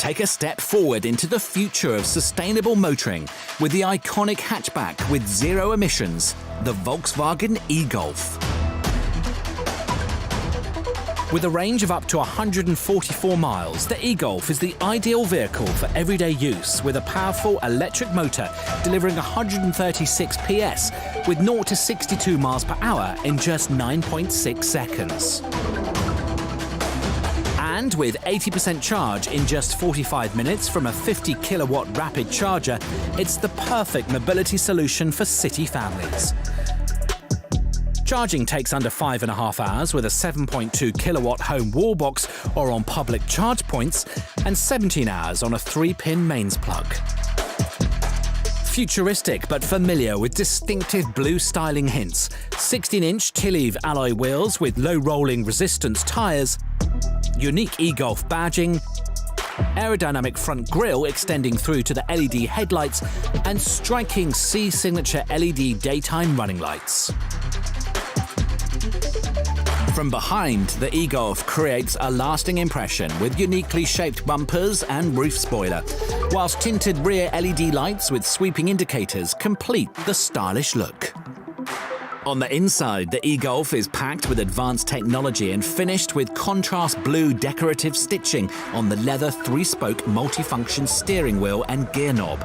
Take a step forward into the future of sustainable motoring with the iconic hatchback with zero emissions, the Volkswagen e-Golf. With a range of up to 144 miles, the e-Golf is the ideal vehicle for everyday use with a powerful electric motor delivering 136 PS with 0 to 62 miles per hour in just 9.6 seconds. And with 80% charge in just 45 minutes from a 50 kilowatt rapid charger, it's the perfect mobility solution for city families. Charging takes under 5.5 hours with a 7.2 kilowatt home wall box or on public charge points, and 17 hours on a 3-pin mains plug. Futuristic but familiar with distinctive blue styling hints, 16-inch Tilleve alloy wheels with low rolling resistance tyres, unique e-Golf badging, aerodynamic front grille extending through to the LED headlights, and striking C signature LED daytime running lights. From behind, the e-Golf creates a lasting impression with uniquely shaped bumpers and roof spoiler, whilst tinted rear LED lights with sweeping indicators complete the stylish look. On the inside, the e-Golf is packed with advanced technology and finished with contrast blue decorative stitching on the leather 3-spoke multifunction steering wheel and gear knob.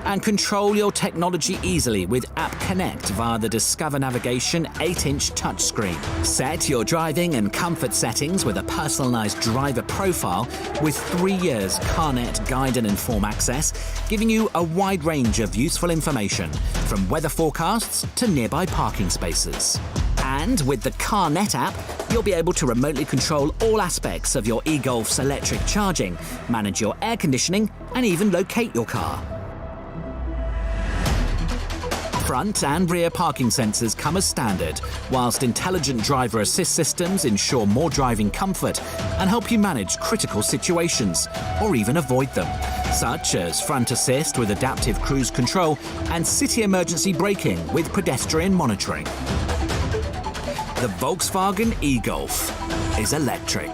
And control your technology easily with App Connect via the Discover Navigation 8-inch touchscreen. Set your driving and comfort settings with a personalised driver profile with 3 years CarNet Guide and Inform access, giving you a wide range of useful information, from weather forecasts to nearby parking spaces. And with the CarNet app, you'll be able to remotely control all aspects of your e-Golf's electric charging, manage your air conditioning, and even locate your car. Front and rear parking sensors come as standard, whilst intelligent driver assist systems ensure more driving comfort and help you manage critical situations, or even avoid them, such as front assist with adaptive cruise control and city emergency braking with pedestrian monitoring. The Volkswagen e-Golf is electric.